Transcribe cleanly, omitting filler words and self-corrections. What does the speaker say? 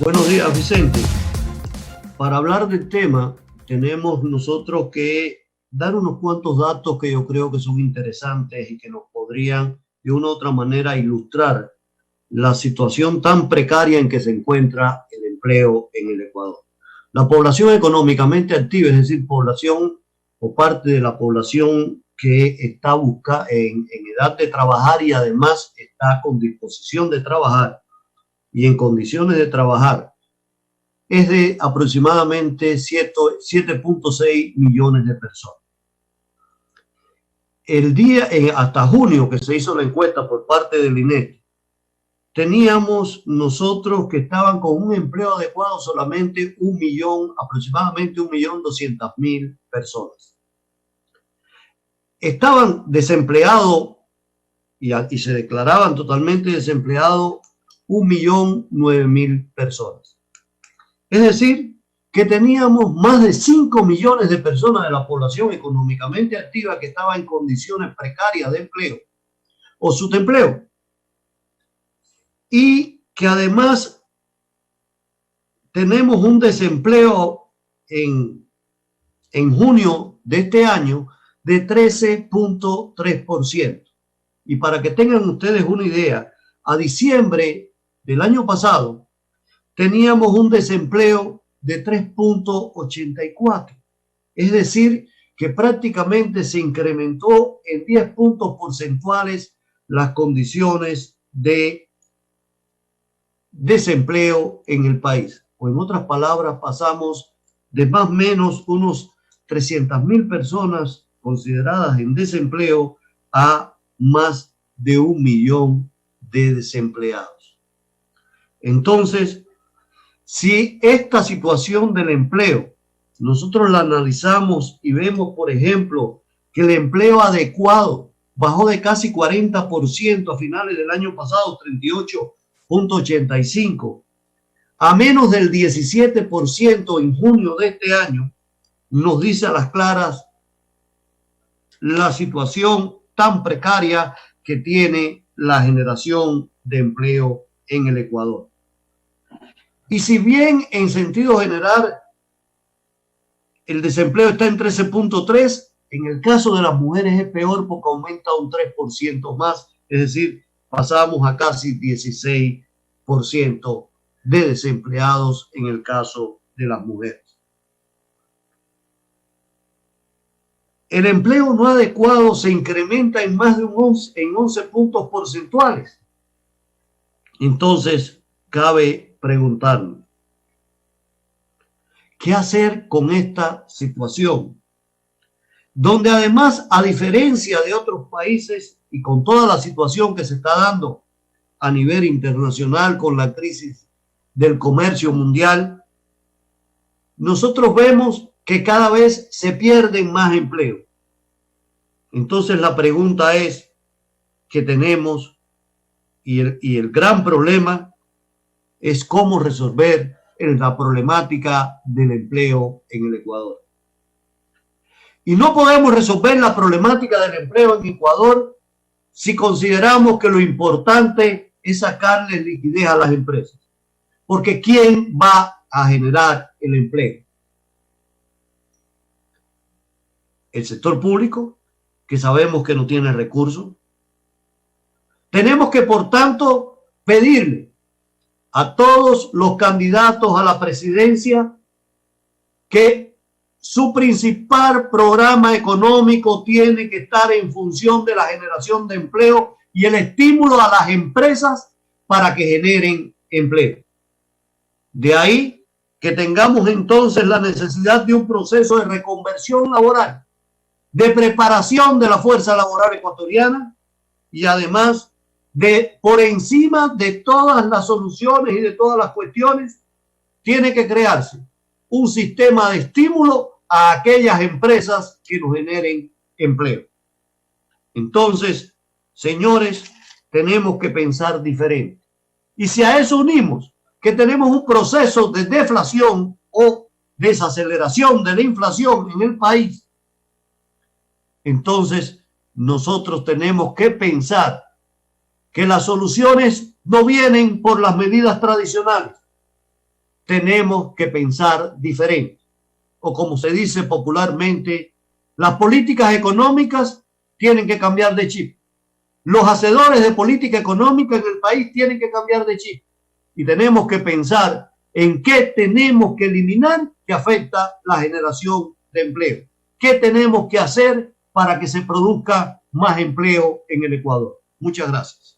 Buenos días, Vicente. Para hablar del tema, tenemos nosotros que dar unos cuantos datos que yo creo que son interesantes y que nos podrían de una u otra manera ilustrar la situación tan precaria en que se encuentra el empleo en el Ecuador. La población económicamente activa, es decir, población o parte de la población que está en edad de trabajar y además está con disposición de trabajar y en condiciones de trabajar, es de aproximadamente 7.6 millones de personas. Hasta junio, que se hizo la encuesta por parte del INEC, teníamos nosotros que estaban con un empleo adecuado solamente aproximadamente 1.200.000 personas. Estaban desempleados y se declaraban totalmente desempleados 1.009.000 personas. Es decir, que teníamos más de 5 millones de personas de la población económicamente activa que estaba en condiciones precarias de empleo o subempleo. Y que además tenemos un desempleo en junio de este año de 13.3%. Y para que tengan ustedes una idea, a diciembre del año pasado teníamos un desempleo de 3.84. Es decir, que prácticamente se incrementó en 10 puntos porcentuales las condiciones de desempleo en el país. O en otras palabras, pasamos de más o menos unos 300.000 personas consideradas en desempleo a más de 1 millón de desempleados. Entonces, si esta situación del empleo nosotros la analizamos y vemos, por ejemplo, que el empleo adecuado bajó de casi 40% a finales del año pasado, 38.85%, a menos del 17% en junio de este año, nos dice a las claras la situación tan precaria que tiene la generación de empleo en el Ecuador. Y si bien en sentido general el desempleo está en 13.3, en el caso de las mujeres es peor porque aumenta un 3% más, es decir, pasamos a casi 16% de desempleados en el caso de las mujeres. El empleo no adecuado se incrementa en más de 11 puntos porcentuales. Entonces, cabe preguntarnos, ¿qué hacer con esta situación? Donde además, a diferencia de otros países y con toda la situación que se está dando a nivel internacional con la crisis del comercio mundial, nosotros vemos que cada vez se pierden más empleos. Entonces la pregunta es que tenemos y el gran problema es cómo resolver la problemática del empleo en el Ecuador. Y no podemos resolver la problemática del empleo en Ecuador si consideramos que lo importante es sacarle liquidez a las empresas. Porque ¿quién va a generar el empleo? El sector público, que sabemos que no tiene recursos. Tenemos que, por tanto, pedirle a todos los candidatos a la presidencia que su principal programa económico tiene que estar en función de la generación de empleo y el estímulo a las empresas para que generen empleo. De ahí que tengamos entonces la necesidad de un proceso de reconversión laboral, de preparación de la fuerza laboral ecuatoriana y además de por encima de todas las soluciones y de todas las cuestiones, tiene que crearse un sistema de estímulo a aquellas empresas que nos generen empleo. Entonces, señores, tenemos que pensar diferente. Y si a eso unimos que tenemos un proceso de deflación o desaceleración de la inflación en el país, entonces nosotros tenemos que pensar que las soluciones no vienen por las medidas tradicionales, tenemos que pensar diferente. O como se dice popularmente, las políticas económicas tienen que cambiar de chip. Los hacedores de política económica en el país tienen que cambiar de chip. Y tenemos que pensar en qué tenemos que eliminar que afecta la generación de empleo. ¿Qué tenemos que hacer para que se produzca más empleo en el Ecuador? Muchas gracias.